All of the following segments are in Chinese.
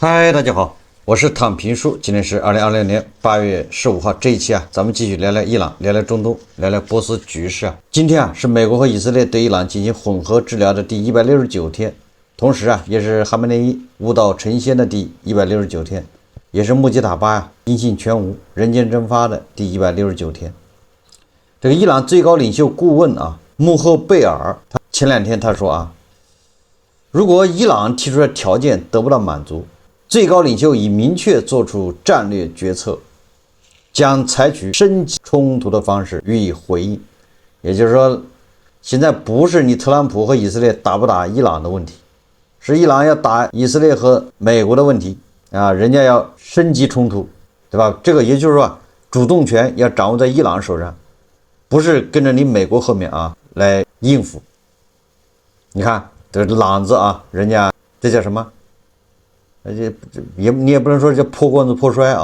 嗨，大家好，我是躺平叔，今天是2020年8月15号，这一期咱们继续聊聊伊朗，聊聊中东，聊聊波斯局势今天是美国和以色列对伊朗进行混合治疗的第169天，同时也是哈梅内伊悟道成仙的第169天，也是穆吉塔巴音信全无，人间蒸发的第169天。这个伊朗最高领袖顾问穆赫贝尔，他前2天他说如果伊朗提出的条件得不到满足，最高领袖已明确做出战略决策，将采取升级冲突的方式予以回应。也就是说，现在不是你特朗普和以色列打不打伊朗的问题，是伊朗要打以色列和美国的问题人家要升级冲突，对吧？这个也就是说，主动权要掌握在伊朗手上，不是跟着你美国后面来应付。你看这朗子人家这叫什么？你也不能说叫破罐子破摔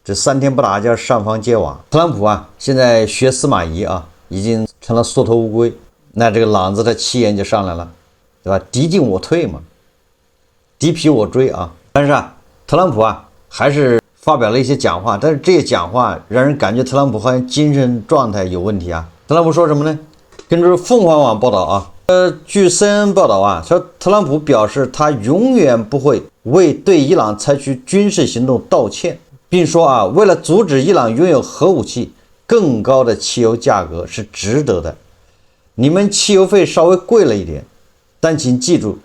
这3天不打叫上房揭瓦。特朗普现在学司马懿已经成了缩头乌龟，那这个朗子的气焰就上来了，对吧？敌进我退嘛，敌疲我追但是特朗普还是发表了一些讲话，但是这些讲话让人感觉特朗普好像精神状态有问题特朗普说什么呢？根据凤凰网报道据 CNN 报道说特朗普表示他永远不会为对伊朗采取军事行动道歉，并说为了阻止伊朗拥有核武器，更高的汽油价格是值得的。你们汽油费稍微贵了一点，但请记住，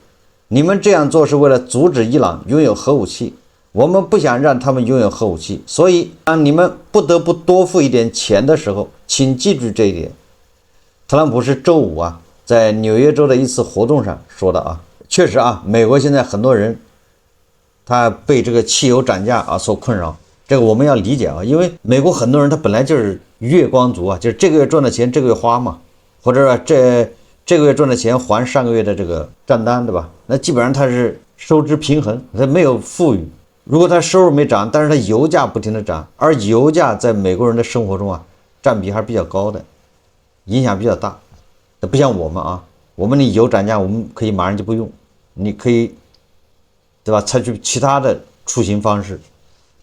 你们这样做是为了阻止伊朗拥有核武器，我们不想让他们拥有核武器，所以当你们不得不多付一点钱的时候，请记住这一点。特朗普是周五在纽约州的一次活动上说的确实美国现在很多人他被这个汽油涨价所困扰，这个我们要理解因为美国很多人他本来就是月光族就是这个月赚的钱这个月花嘛，或者说这个月赚的钱还上个月的这个账单，对吧？那基本上他是收支平衡，他没有富裕。如果他收入没涨，但是他油价不停的涨，而油价在美国人的生活中占比还是比较高的，影响比较大。不像我们我们的油涨价我们可以马上就不用，你可以对吧采取其他的出行方式，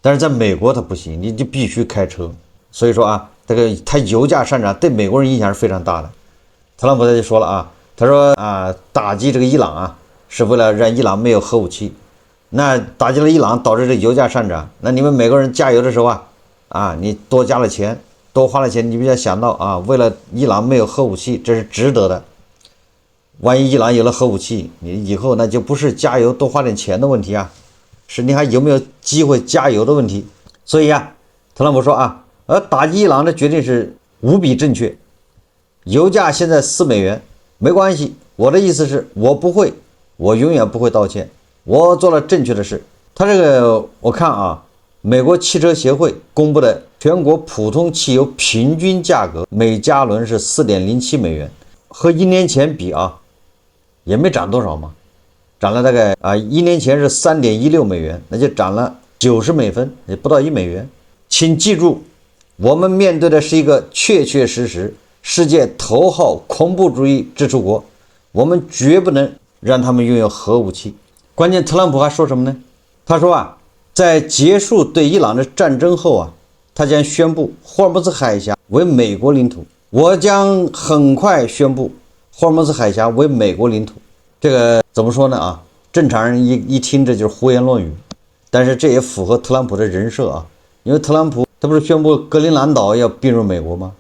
但是在美国它不行，你就必须开车。所以说这个它油价上涨对美国人影响是非常大的。特朗普他就说了他说打击这个伊朗是为了让伊朗没有核武器，那打击了伊朗导致这油价上涨，那你们美国人加油的时候你多加了钱多花了钱，你们要想到为了伊朗没有核武器，这是值得的。万一伊朗有了核武器，你以后那就不是加油多花点钱的问题是你还有没有机会加油的问题。所以特朗普说打击伊朗的决定是无比正确。油价现在4美元，没关系，我的意思是我永远不会道歉，我做了正确的事。他这个我看美国汽车协会公布的全国普通汽油平均价格每加仑是 4.07 美元，和1年前比也没涨多少嘛，涨了大概1年前是 3.16 美元，那就涨了90美分，也不到1美元。请记住，我们面对的是一个确确实实世界头号恐怖主义支持国，我们绝不能让他们拥有核武器。关键特朗普还说什么呢？他说在结束对伊朗的战争后他将宣布霍尔木兹海峡为美国领土。我将很快宣布霍尔木兹海峡为美国领土。这个怎么说呢正常人一听这就是胡言乱语，但是这也符合特朗普的人设因为特朗普他不是宣布格陵兰岛要并入美国吗？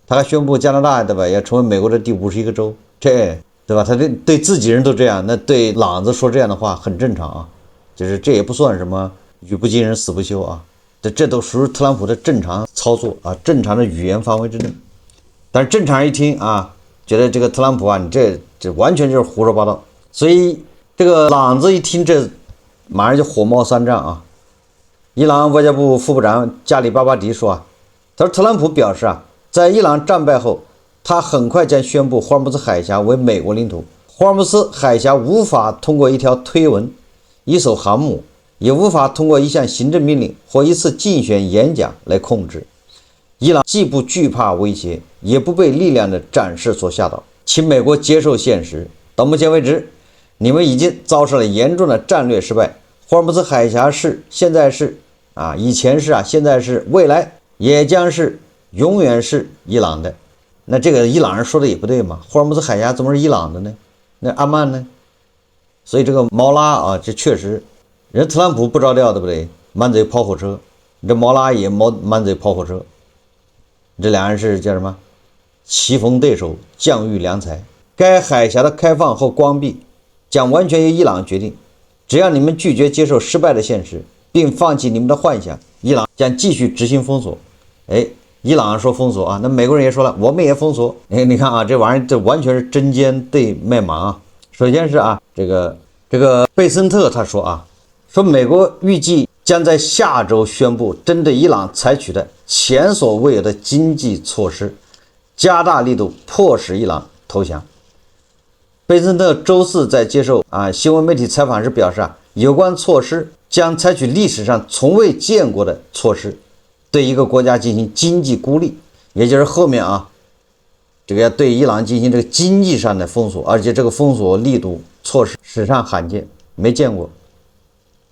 他还宣布加拿大对吧要成为美国的第51个州，这对吧？他对自己人都这样，那对朗子说这样的话很正常就是这也不算什么语不惊人死不休这都属于特朗普的正常操作正常的语言范围之内。但是正常人一听觉得这个特朗普你这完全就是胡说八道。所以这个朗子一听这马上就火冒三丈伊朗外交部副部长加里巴巴迪说他说特朗普表示在伊朗战败后，他很快将宣布霍尔木兹海峡为美国领土。霍尔木兹海峡无法通过一条推文、一艘航母，也无法通过一项行政命令或一次竞选演讲来控制。伊朗既不惧怕威胁，也不被力量的展示所吓倒。请美国接受现实，到目前为止，你们已经遭受了严重的战略失败。霍尔木兹海峡是，现在是啊，以前是啊，现在是，未来也将是，永远是伊朗的。那这个伊朗人说的也不对嘛？霍尔木兹海峡怎么是伊朗的呢？那阿曼呢？所以这个毛拉啊，这确实，人特朗普不着调，对不对？满嘴跑火车，这毛拉也满嘴跑火车，这俩人是叫什么？棋逢对手，将遇良才。该海峡的开放和关闭将完全由伊朗决定。只要你们拒绝接受失败的现实，并放弃你们的幻想，伊朗将继续执行封锁。哎，伊朗说封锁啊，那美国人也说了，我们也封锁。哎，你看啊，这玩意儿这完全是针尖对麦芒啊。首先是啊，这个贝森特他说啊，说美国预计将在下周宣布针对伊朗采取的前所未有的经济措施，加大力度迫使伊朗投降。贝森特周四在接受新闻媒体采访时表示啊，有关措施将采取历史上从未见过的措施，对一个国家进行经济孤立，也就是后面啊，这个要对伊朗进行这个经济上的封锁，而且这个封锁力度措施史上罕见，没见过。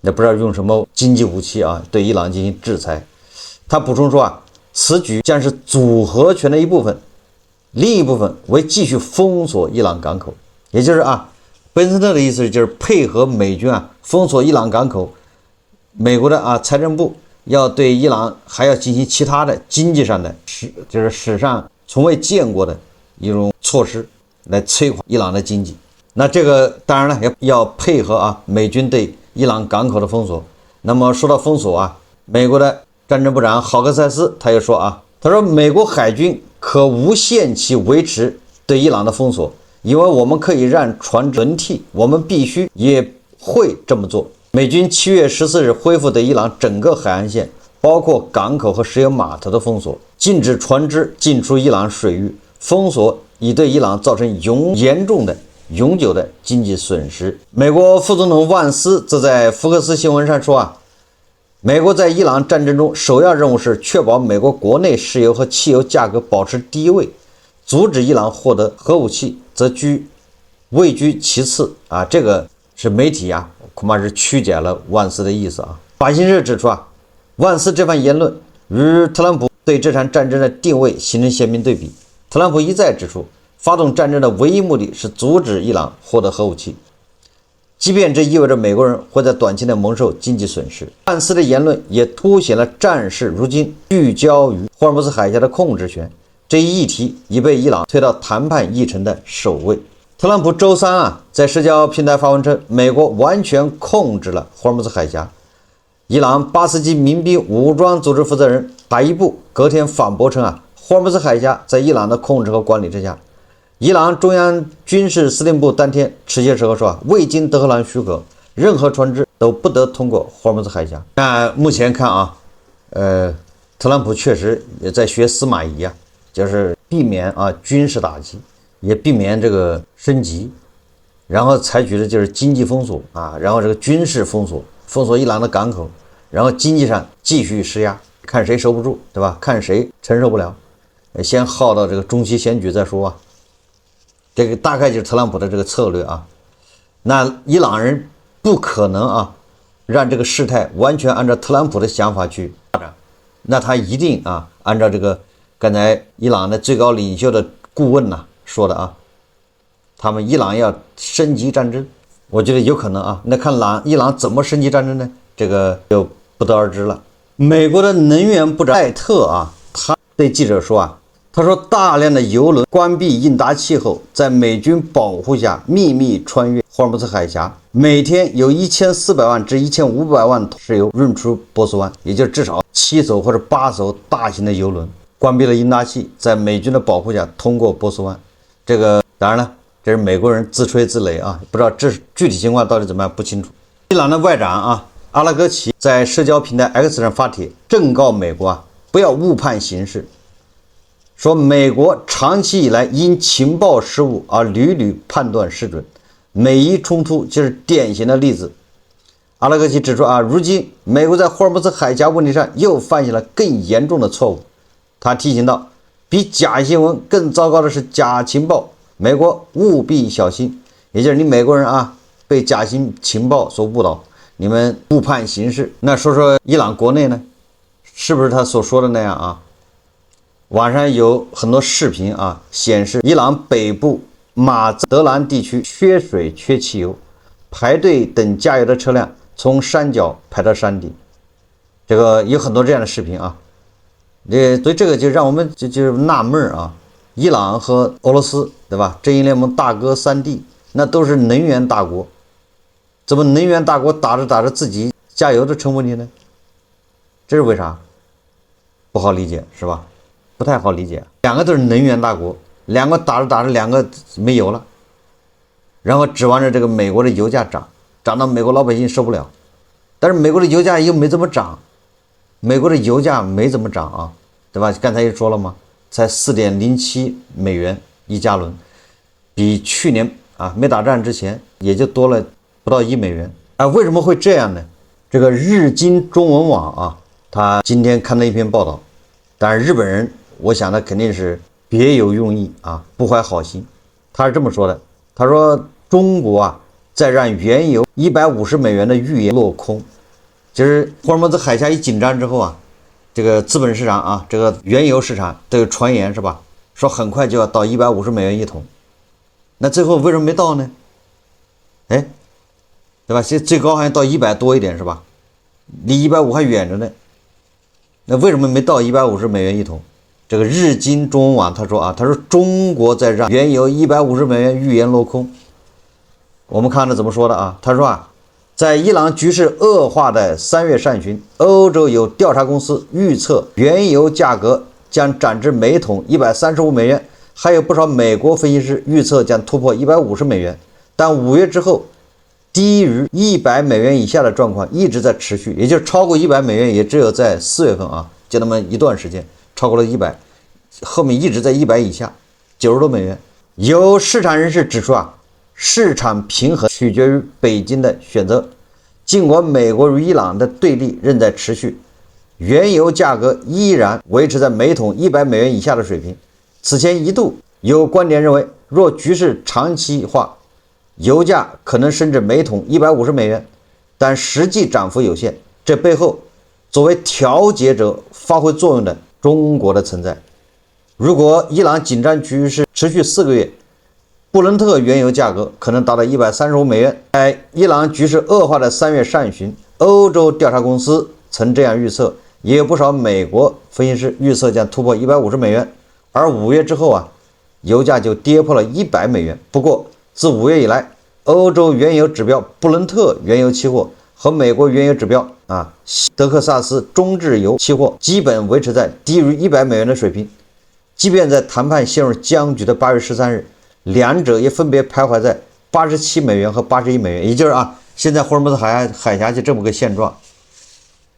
也不知道用什么经济武器啊，对伊朗进行制裁。他补充说啊，此举将是组合拳的一部分，另一部分为继续封锁伊朗港口。也就是啊，贝森特的意思就是配合美军啊封锁伊朗港口，美国的财政部要对伊朗还要进行其他的经济上的就是史上从未见过的一种措施来摧垮伊朗的经济。那这个当然了，要配合美军对伊朗港口的封锁。那么说到封锁啊，美国的战争部长豪克塞斯他又说啊，他说美国海军可无限期维持对伊朗的封锁，因为我们可以让船轮替，我们必须也会这么做。美军7月14日恢复对伊朗整个海岸线，包括港口和石油码头的封锁，禁止船只进出伊朗水域。封锁已对伊朗造成严重的永久的经济损失。美国副总统万斯则在福克斯新闻上说啊，美国在伊朗战争中首要任务是确保美国国内石油和汽油价格保持低位，阻止伊朗获得核武器则位居其次啊。这个是媒体啊，恐怕是曲解了万斯的意思啊。法新社指出啊，万斯这番言论与特朗普对这场战争的定位形成鲜明对比。特朗普一再指出，发动战争的唯一目的是阻止伊朗获得核武器，即便这意味着美国人会在短期内蒙受经济损失。万斯的言论也凸显了战事如今聚焦于霍尔木兹海峡的控制权，这一议题已被伊朗推到谈判议程的首位。特朗普周三在社交平台发文称，美国完全控制了霍尔木兹海峡。伊朗巴斯基民兵武装组织负责人塔伊布隔天反驳称霍尔木兹海峡在伊朗的控制和管理之下。伊朗中央军事司令部当天持械时候说未经德黑兰许可，任何船只都不得通过霍尔木兹海峡。那目前看特朗普确实也在学司马懿就是避免军事打击，也避免这个升级，然后采取的就是经济封锁然后这个军事封锁伊朗的港口，然后经济上继续施压，看谁守不住，对吧？看谁承受不了，先耗到这个中期选举再说这个大概就是特朗普的这个策略那伊朗人不可能让这个事态完全按照特朗普的想法去发展，那他一定按照这个刚才伊朗的最高领袖的顾问说的他们伊朗要升级战争，我觉得有可能那看伊朗怎么升级战争呢？这个就不得而知了。美国的能源部长艾特他对记者说他说大量的油轮关闭应答器后，在美军保护下秘密穿越霍尔木兹海峡，每天有1400万至1500万桶石油运出波斯湾，也就是至少7艘或者8艘大型的油轮关闭了应答器，在美军的保护下通过波斯湾。这个当然了，这是美国人自吹自擂不知道这具体情况到底怎么样不清楚。伊朗的外长阿拉戈齐在社交平台 X 上发帖，正告美国不要误判形势，说美国长期以来因情报失误而屡屡判断失准，美伊冲突就是典型的例子。阿拉戈齐指出如今美国在霍尔木兹海峡问题上又犯下了更严重的错误。他提醒到，比假新闻更糟糕的是假情报，美国务必小心。也就是你美国人被假新情报所误导，你们误判形势。那说说伊朗国内呢，是不是他所说的那样啊？网上有很多视频啊，显示伊朗北部马德兰地区缺水、缺汽油，排队等加油的车辆从山脚排到山顶。这个有很多这样的视频啊。所以这个就让我们就纳闷啊，伊朗和俄罗斯，对吧？阵营联盟大哥三弟，那都是能源大国，怎么能源大国打着自己加油都成问题呢？这是为啥？不好理解是吧？不太好理解。两个都是能源大国，两个打着两个没油了，然后指望着这个美国的油价涨到美国老百姓受不了，但是美国的油价又没怎么涨。美国的油价没怎么涨啊，对吧？刚才也说了嘛，才4.07美元一加仑，比去年啊没打仗之前也就多了不到1美元啊。为什么会这样呢？这个日经中文网啊，他今天看了一篇报道，但是日本人，我想他肯定是别有用意啊，不怀好心。他是这么说的，他说中国啊，在让原油150美元的预言落空。就是霍尔木兹海峡一紧张之后啊，这个资本市场啊，这个原油市场都有传言是吧？说很快就要到150美元一桶，那最后为什么没到呢？哎，对吧？现在最高好像到100多一点是吧？离150还远着呢。那为什么没到150美元一桶？这个日经中文网他说啊，他说中国在让原油150美元预言落空。我们看着怎么说的啊？他说啊，在伊朗局势恶化的3月上旬，欧洲有调查公司预测原油价格将涨至每桶135美元，还有不少美国分析师预测将突破150美元。但5月之后，低于100美元以下的状况一直在持续，也就是超过100美元也只有在4月份啊，就那么一段时间超过了100，后面一直在100以下，90多美元。有市场人士指出啊，市场平衡取决于北京的选择。尽管美国与伊朗的对立仍在持续，原油价格依然维持在每桶100美元以下的水平。此前一度有观点认为，若局势长期化，油价可能升至每桶150美元，但实际涨幅有限。这背后，作为调节者发挥作用的中国的存在。如果伊朗紧张局势持续4个月，布伦特原油价格可能达到135美元。在伊朗局势恶化的3月上旬，欧洲调查公司曾这样预测，也有不少美国分析师预测将突破150美元。而5月之后啊，油价就跌破了100美元。不过，自5月以来，欧洲原油指标布伦特原油期货和美国原油指标德克萨斯中质油期货基本维持在低于100美元的水平。即便在谈判陷入僵局的8月13日，两者也分别徘徊在87美元和81美元，也就是现在霍尔木兹海峡就这么个现状，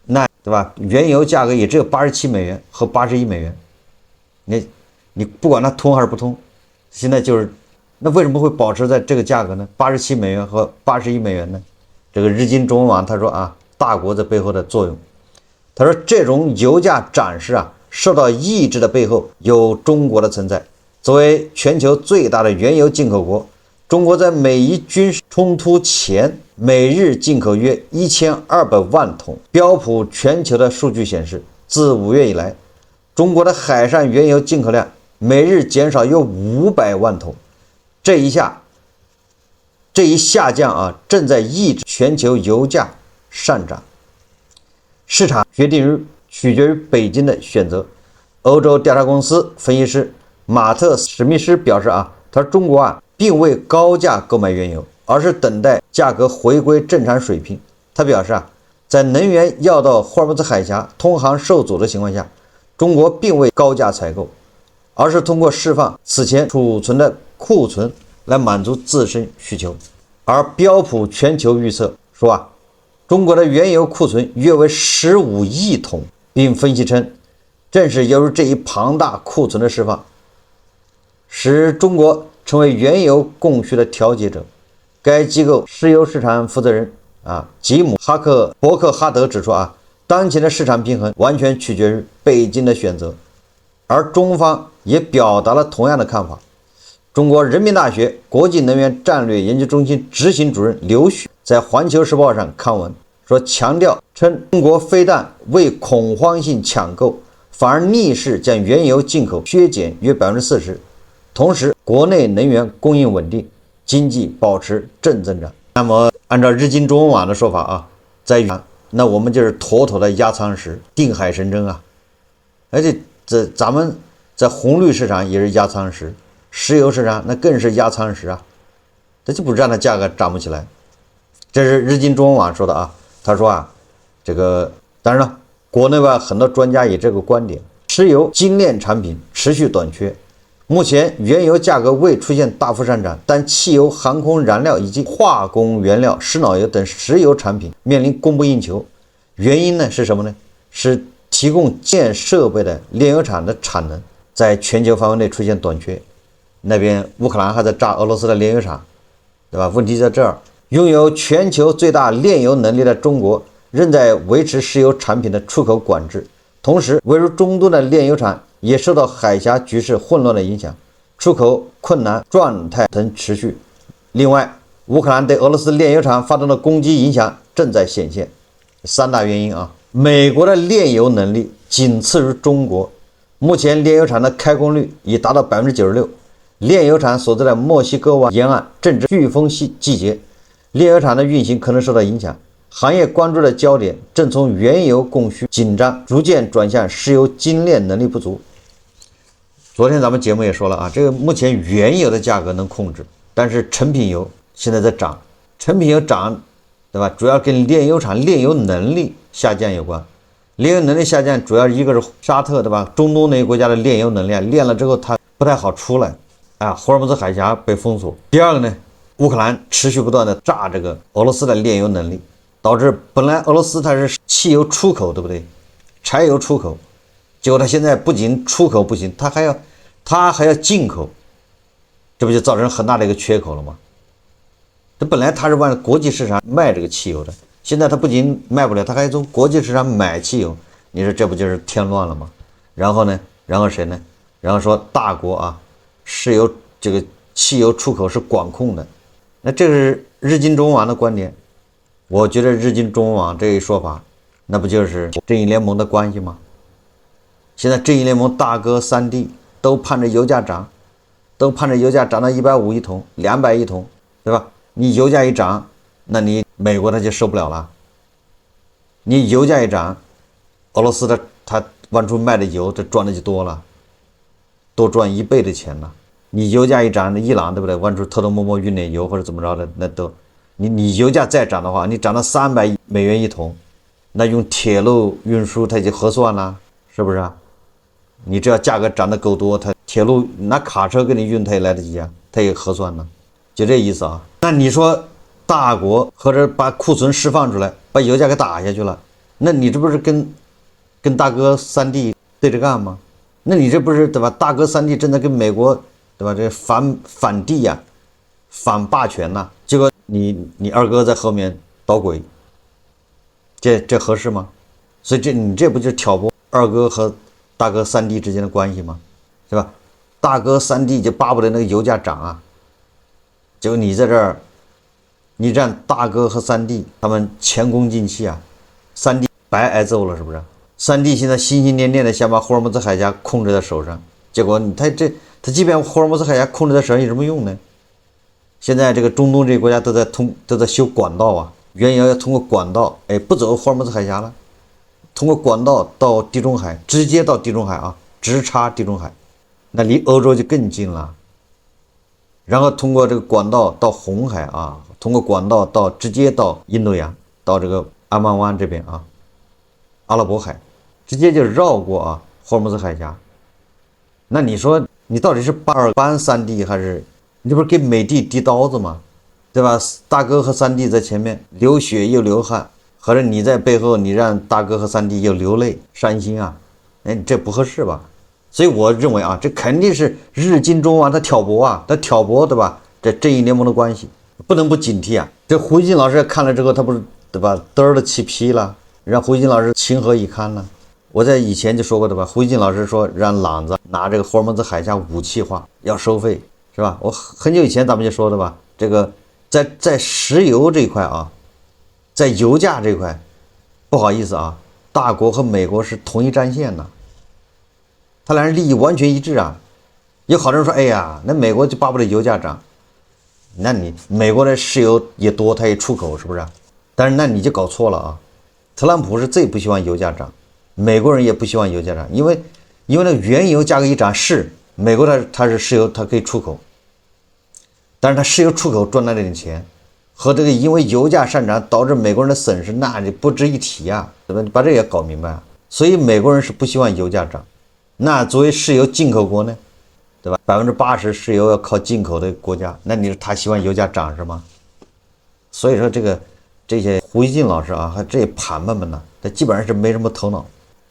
那对吧？原油价格也只有87美元和81美元，你不管它通还是不通，现在就是，那为什么会保持在这个价格呢？87美元和81美元呢？这个日经中文网他说大国在背后的作用，他说这种油价涨势受到抑制的背后有中国的存在。作为全球最大的原油进口国，中国在美伊军事冲突前每日进口约1200万桶。标普全球的数据显示，自5月以来，中国的海上原油进口量每日减少约500万桶。这一下降正在抑制全球油价上涨。市场取决于北京的选择。欧洲调查公司分析师马特·史密斯表示他说中国并未高价购买原油，而是等待价格回归正常水平。他表示在能源要到霍尔木兹海峡通航受阻的情况下，中国并未高价采购，而是通过释放此前储存的库存来满足自身需求。而标普全球预测说中国的原油库存约为15亿桶，并分析称，正是由于这一庞大库存的释放，使中国成为原油供需的调节者。该机构石油市场负责人吉姆·伯克哈德指出当前的市场平衡完全取决于北京的选择，而中方也表达了同样的看法。中国人民大学国际能源战略研究中心执行主任刘旭在《环球时报》上刊文说，强调称中国非但未恐慌性抢购，反而逆势将原油进口削减约40%，同时国内能源供应稳定，经济保持正增长。那么按照日经中文网的说法啊，在于那我们就是妥妥的压舱石，定海神针啊！而且咱们在红绿市场也是压舱石，石油市场那更是压舱石啊，这就不让它价格涨不起来。这是日经中文网说的啊，他说啊，这个当然了，国内外很多专家也这个观点，石油精炼产品持续短缺。目前原油价格未出现大幅上涨，但汽油、航空燃料以及化工原料、石脑油等石油产品面临供不应求。原因呢是什么呢？是提供建设备的炼油厂的产能在全球范围内出现短缺。那边乌克兰还在炸俄罗斯的炼油厂，对吧？问题在这儿，拥有全球最大炼油能力的中国仍在维持石油产品的出口管制，同时位于中东的炼油厂也受到海峡局势混乱的影响，出口困难状态曾持续。另外，乌克兰对俄罗斯炼油厂发动的攻击影响正在显现。三大原因啊，美国的炼油能力仅次于中国，目前炼油厂的开工率已达到96%。炼油厂所在的墨西哥湾沿岸正值飓风季节，炼油厂的运行可能受到影响。行业关注的焦点正从原油供需紧张逐渐转向石油精炼能力不足。昨天咱们节目也说了啊，这个目前原油的价格能控制，但是成品油现在在涨，成品油涨，对吧？主要跟炼油厂炼油能力下降有关。炼油能力下降，主要一个是沙特，对吧？中东那些国家的炼油能力炼了之后它不太好出来啊，霍尔木兹海峡被封锁。第二个呢，乌克兰持续不断的炸这个俄罗斯的炼油能力，导致本来俄罗斯它是汽油出口，对不对？柴油出口。结果他现在不仅出口不行，他还要进口，这不就造成很大的一个缺口了吗？这本来他是往国际市场卖这个汽油的，现在他不仅卖不了，他还从国际市场买汽油，你说这不就是添乱了吗？然后呢，然后谁呢？然后说大国啊，石油这个汽油出口是管控的，那这是日经中文网的观点。我觉得日经中文网这一说法，那不就是正义联盟的关系吗？现在正义联盟大哥三弟都盼着油价涨，都盼着油价涨到150一桶、200一桶，对吧？你油价一涨，那你美国他就受不了了。你油价一涨，俄罗斯他往出卖的油，这赚的就多了，多赚1倍的钱了。你油价一涨，那伊朗对不对？往出偷偷摸摸运点油或者怎么着的，那都你油价再涨的话，你涨到$300一桶，那用铁路运输它就合算了，是不是啊？你只要价格涨得够多，它铁路拿卡车给你运，它也来得及啊，它也核算呢，就这意思啊。那你说大国或者把库存释放出来，把油价给打下去了，那你这不是跟大哥三弟对着干吗？那你这不是对吧？大哥三弟正在跟美国对吧？这反帝呀，反霸权呐，结果你二哥在后面捣鬼，这合适吗？所以你这不就是挑拨二哥和大哥三弟之间的关系吗？是吧？大哥三弟就巴不得那个油价涨啊，结果你在这儿，你让大哥和三弟他们前功尽弃啊，三弟白挨揍了，是不是？三弟现在心心念念的想把霍尔木兹海峡控制在手上，结果他即便霍尔木兹海峡控制在手上有什么用呢？现在这个中东这个国家都在修管道啊，原油要通过管道，不走霍尔木兹海峡了。通过管道到地中海，直接到地中海啊，直插地中海，那离欧洲就更近了。然后通过这个管道到红海啊，通过管道直接到印度洋，到这个阿曼湾这边啊，阿拉伯海，直接就绕过啊霍尔木兹海峡。那你说你到底是搬三弟，还是你这不是给美帝递刀子吗？对吧？大哥和三弟在前面流血又流汗。合着你在背后，你让大哥和三弟又流泪伤心啊，这不合适吧？所以我认为啊，这肯定是日经中文他挑拨啊，他挑拨对吧？这正义联盟的关系不能不警惕啊。这胡一金老师看了之后，他不是对吧？嘚儿的起皮了，让胡一金老师情何以堪呢？我在以前就说过对吧？胡一金老师说让朗子拿这个霍尔木兹海峡武器化，要收费，是吧？我很久以前咱们就说的吧，这个在石油这一块啊，在油价这一块，不好意思啊，大国和美国是同一战线的，他俩人利益完全一致啊。有好多人说，哎呀，那美国就巴不得油价涨，那你美国的石油也多，它也出口，是不是？但是那你就搞错了啊。特朗普是最不希望油价涨，美国人也不希望油价涨，因为那原油价格一涨，是美国它是石油，它可以出口，但是它石油出口赚那点钱，和这个因为油价上涨导致美国人的损失，那就不值一提啊，对吧？你把这也搞明白啊。所以美国人是不希望油价涨。那作为石油进口国呢，对吧？80%石油要靠进口的国家，那你说他希望油价涨是吗？所以说这些胡锡进老师啊，和这些盘盘们呢，他基本上是没什么头脑。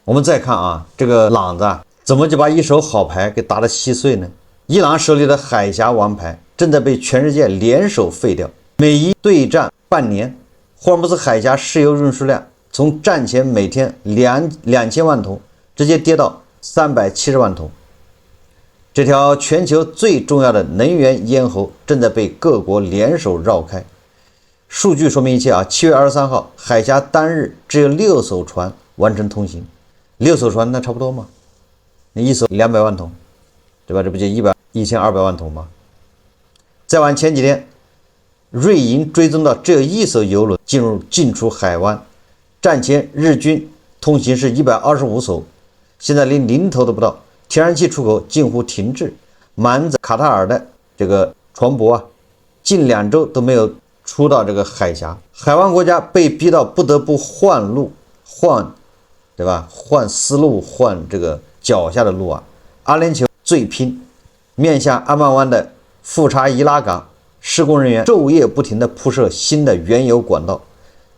我们再看啊，这个朗子啊，怎么就把一手好牌给打得稀碎呢？伊朗手里的海峡王牌正在被全世界联手废掉。美伊对战半年，霍尔木兹海峡石油运输量从战前每天2000万桶直接跌到370万桶。这条全球最重要的能源咽喉正在被各国联手绕开。数据说明一切啊！7月23号，海峡单日只有6艘船完成通行，6艘船那差不多嘛？那一艘200万桶，对吧？这不就1200万桶吗？再往前几天，瑞银追踪到只有1艘油轮进出海湾，战前日均通行是125艘，现在连零头都不到。天然气出口近乎停滞，满载卡塔尔的这个船舶啊，近2周都没有出到这个海峡。海湾国家被逼到不得不换路，对吧？换思路，换这个脚下的路啊。阿联酋最拼，面向阿曼湾的富查伊拉港，施工人员昼夜不停地铺设新的原油管道，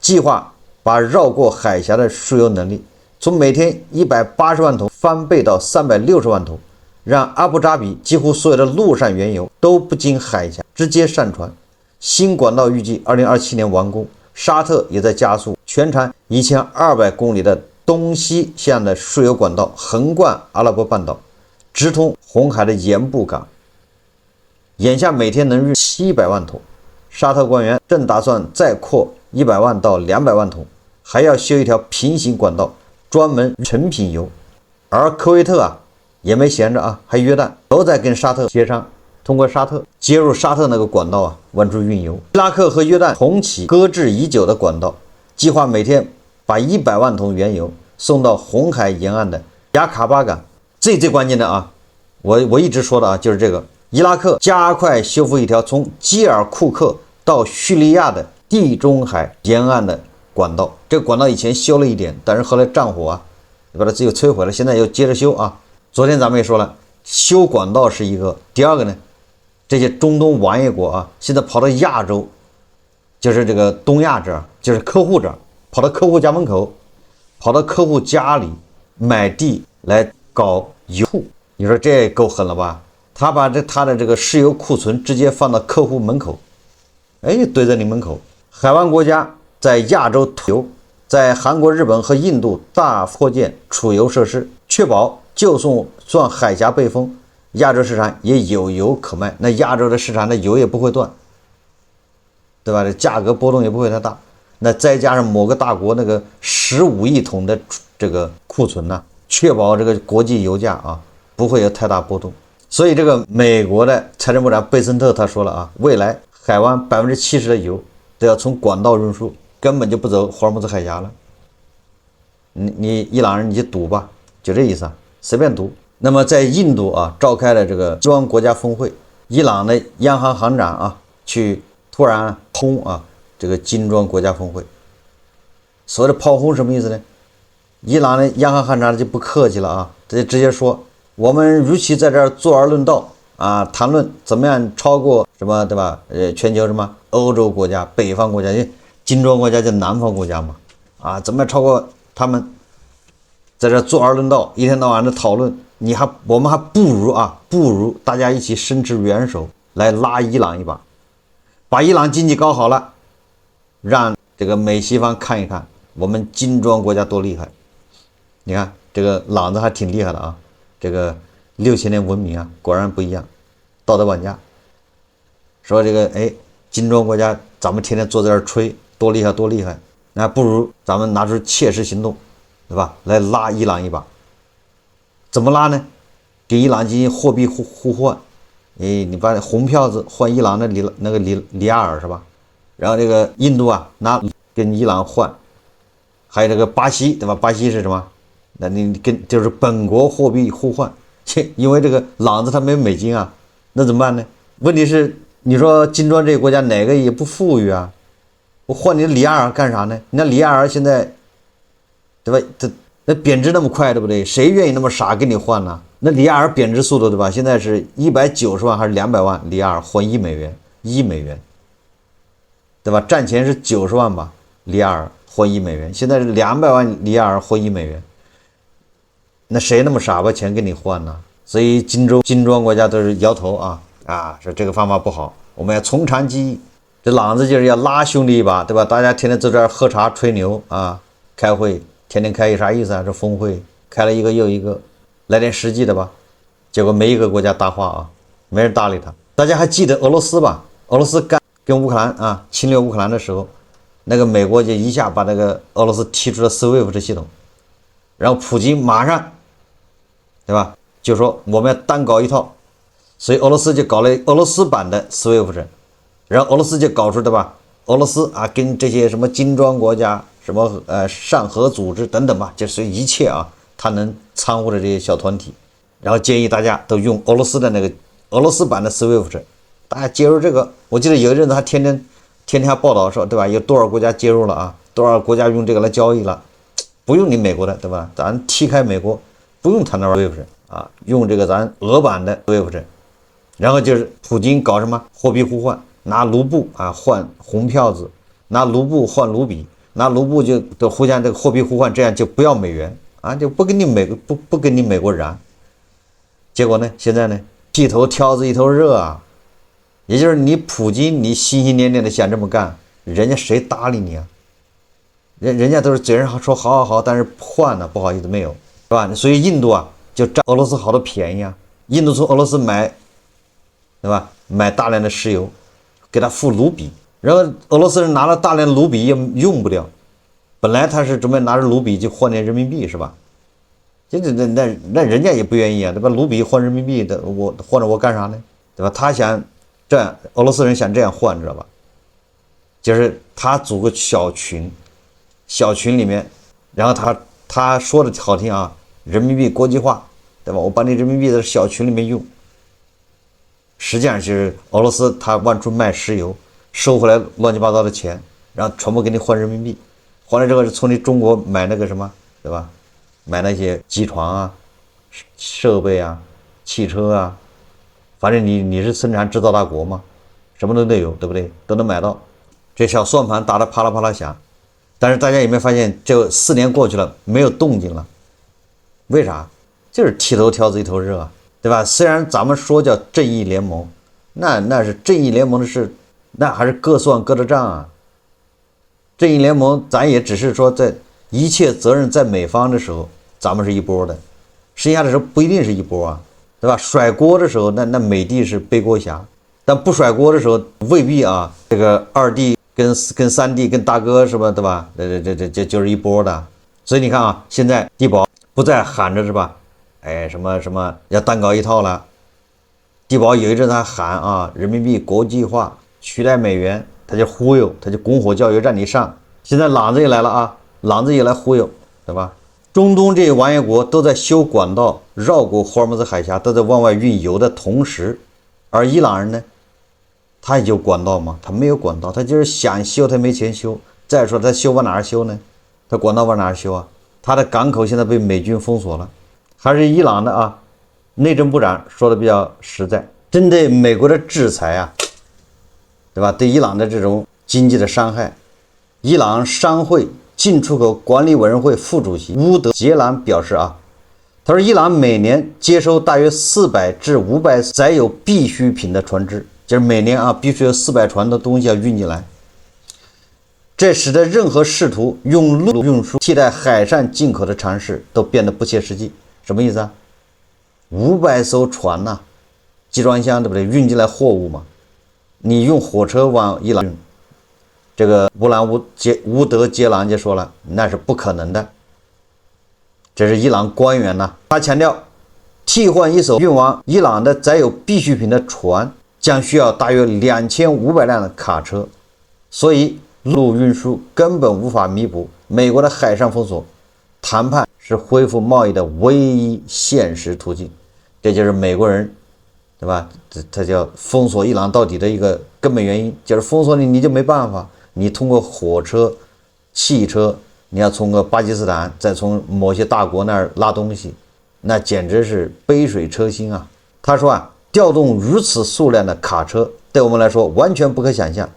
计划把绕过海峡的输油能力从每天180万桶翻倍到360万桶，让阿布扎比几乎所有的陆上原油都不经海峡直接上船。新管道预计2027年完工。沙特也在加速，全长1200公里的东西向的输油管道横贯阿拉伯半岛，直通红海的盐布港，眼下每天能运700万桶。沙特官员正打算再扩100万到200万桶，还要修一条平行管道，专门成品油。而科威特啊也没闲着啊，还约旦都在跟沙特协商，通过沙特接入沙特那个管道啊，往出运油。伊拉克和约旦重启搁置已久的管道，计划每天把100万桶原油送到红海沿岸的雅卡巴港。最关键的啊，我一直说的啊，就是这个伊拉克加快修复一条从基尔库克到叙利亚的地中海沿岸的管道。这个管道以前修了一点，但是后来战火啊把它又摧毁了，现在又接着修啊。昨天咱们也说了，修管道是一个，第二个呢，这些中东王爷国啊，现在跑到亚洲，就是这个东亚这儿，就是客户这儿，跑到客户家门口，跑到客户家里买地来搞油库。你说这够狠了吧？他把他的这个石油库存直接放到客户门口，哎，堆在你门口。海湾国家在亚洲囤油，在韩国、日本和印度大扩建储油设施，确保就算海峡被封，亚洲市场也有油可卖。那亚洲的市场的油也不会断，对吧？这价格波动也不会太大。那再加上某个大国那个15亿桶的这个库存呢，确保这个国际油价啊不会有太大波动。所以这个美国的财政部长贝森特他说了啊，未来海湾70%的油都要从管道运输，根本就不走霍尔木兹海峡了。你伊朗人你就赌吧，就这意思啊，随便赌。那么在印度啊召开了这个金砖国家峰会，伊朗的央行行长啊去突然轰啊这个金砖国家峰会。所谓的炮轰什么意思呢？伊朗的央行行长就不客气了啊，他就直接说，我们如期在这儿坐而论道啊，谈论怎么样超过什么，对吧？全球什么欧洲国家、北方国家，因为金砖国家叫南方国家嘛，啊，怎么样超过他们，在这坐而论道，一天到晚的讨论，我们还不如大家一起伸出援手来拉伊朗一把，把伊朗经济搞好了，让这个美西方看一看我们金砖国家多厉害。你看这个朗子还挺厉害的啊，这个6000年文明啊，果然不一样，道德绑架。说这个金砖国家咱们天天坐在这儿吹多厉害多厉害，那不如咱们拿出切实行动，对吧？来拉伊朗一把。怎么拉呢？给伊朗进行货币互换，你把红票子换伊朗的里亚尔是吧？然后这个印度啊拿跟伊朗换，还有这个巴西对吧？巴西是什么？那你跟就是本国货币互换，因为这个朗子它没有美金啊，那怎么办呢？问题是你说金砖这个国家哪个也不富裕啊，我换你的里亚尔干啥呢？你那里亚尔现在，对吧？那贬值那么快，对不对？谁愿意那么傻跟你换呢？那里亚尔贬值速度对吧？现在是190万还是200万里亚尔换1美元，1美元，对吧？战前是90万吧，里亚尔换1美元，现在是200万里亚尔换1美元。那谁那么傻把钱跟你换呢？所以金砖国家都是摇头说这个方法不好，我们要从长计议。这朗子就是要拉兄弟一把，对吧？大家天天坐这儿喝茶吹牛开会，天天开啥意思啊？这峰会开了一个又一个，来点实际的吧。结果没一个国家搭话没人搭理他。大家还记得俄罗斯吧？俄罗斯跟乌克兰侵略乌克兰的时候，那个美国就一下把那个俄罗斯踢出了 SWIFT 系统，然后普京马上，对吧？就说我们要单搞一套，所以俄罗斯就搞了俄罗斯版的 SWIFT， 然后俄罗斯就搞出对吧？俄罗斯跟这些什么金砖国家、什么上合组织等等吧，就是一切他能掺和的这些小团体，然后建议大家都用俄罗斯的那个俄罗斯版的 SWIFT， 大家接入这个。我记得有一阵子还天天还报道说，对吧？有多少国家接入了多少国家用这个来交易了，不用你美国的，对吧？咱踢开美国，不用他那玩意儿用这个咱俄版的 SWIFT， 然后就是普京搞什么货币互换，拿卢布换红票子，拿卢布换卢比，拿卢布就都互相这个货币互换，这样就不要美元就不跟你美国燃。结果呢，现在呢，一头挑子一头热也就是你普京，你心心念念的想这么干，人家谁搭理你人家都是嘴上说好，但是换不好意思没有，是吧？所以印度就占俄罗斯好多便宜印度从俄罗斯买，对吧？买大量的石油，给他付卢比，然后俄罗斯人拿了大量的卢比也用不掉，本来他是准备拿着卢比就换点人民币，是吧？那人家也不愿意对吧？卢比换人民币的，我换着我干啥呢？对吧？他想这样，俄罗斯人想这样换，知道吧？就是他组个小群里面，然后他说的好听人民币国际化，对吧？我把你人民币在小群里面用，实际上就是俄罗斯他往出卖石油，收回来乱七八糟的钱，然后全部给你换人民币，换了之后是从你中国买那个什么，对吧？买那些机床设备汽车反正你是生产制造大国嘛，什么都有，对不对？都能买到。这小算盘打得啪啦啪啦响，但是大家有没有发现，这4年过去了，没有动静了？为啥？就是剃头挑子一头热对吧？虽然咱们说叫正义联盟，那是正义联盟的事，那还是各算各的账正义联盟咱也只是说在一切责任在美方的时候，咱们是一波的，剩下的时候不一定是一波对吧？甩锅的时候，那美帝是背锅侠，但不甩锅的时候，未必这个二弟跟三弟跟大哥是吧？对吧？这就是一波的。所以你看现在地保不再喊着是吧？什么要单搞一套了。地保有一阵他喊人民币国际化取代美元，他就忽悠，他就拱火教育让你上。现在朗子也来了朗子也来忽悠，对吧？中东这些完业国都在修管道绕过霍尔木兹海峡，都在往外运油的同时，而伊朗人呢，他有管道吗？他没有管道，他就是想修，他没钱修。再说他修往哪儿修呢？他管道往哪儿修他的港口现在被美军封锁了。还是伊朗的内政部长说的比较实在，针对美国的制裁对吧？对伊朗的这种经济的伤害，伊朗商会进出口管理委员会副主席乌德杰兰表示他说伊朗每年接收大约400至500载有必需品的船只，就是每年必须有400船的东西要运进来，这使得任何试图用陆运输替代海上进口的尝试都变得不切实际。什么意思500艘船集装箱对不对？运进来货物嘛，你用火车往伊朗，这个乌德杰兰就说了，那是不可能的。这是伊朗官员呐，他强调，替换一艘运往伊朗的载有必需品的船将需要大约2500辆的卡车，所以陆路运输根本无法弥补美国的海上封锁。谈判是恢复贸易的唯一现实途径，这就是美国人，对吧？它叫封锁伊朗到底的一个根本原因，就是封锁你就没办法，你通过火车、汽车，你要从巴基斯坦，再从某些大国那儿拉东西，那简直是杯水车薪啊！他说啊，调动如此数量的卡车，对我们来说完全不可想象。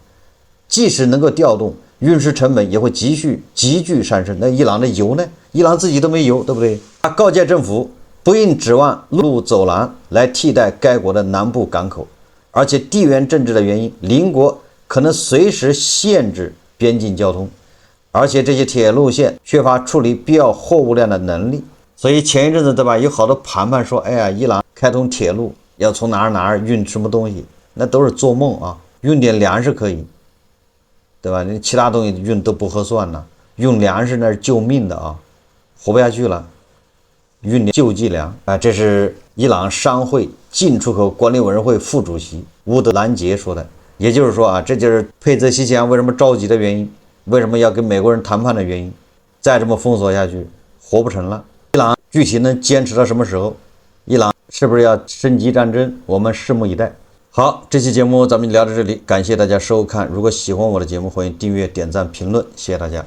即使能够调动，运输成本也会急剧上升。那伊朗的油呢？伊朗自己都没油，对不对？他告诫政府，不应指望陆路走廊来替代该国的南部港口，而且地缘政治的原因，邻国可能随时限制边境交通，而且这些铁路线缺乏处理必要货物量的能力。所以前一阵子，对吧？有好多谈判说，哎呀，伊朗开通铁路要从哪儿运什么东西，那都是做梦啊！运点粮食可以，对吧？你其他东西运都不合算呢，用粮食那是救命的啊，活不下去了，运点救济粮啊！这是伊朗商会进出口管理委员会副主席乌德兰杰说的。也就是说啊，这就是佩泽西奇扬为什么着急的原因，为什么要跟美国人谈判的原因。再这么封锁下去，活不成了。伊朗具体能坚持到什么时候？伊朗是不是要升级战争？我们拭目以待。好，这期节目咱们聊到这里，感谢大家收看。如果喜欢我的节目，欢迎订阅、点赞、评论，谢谢大家。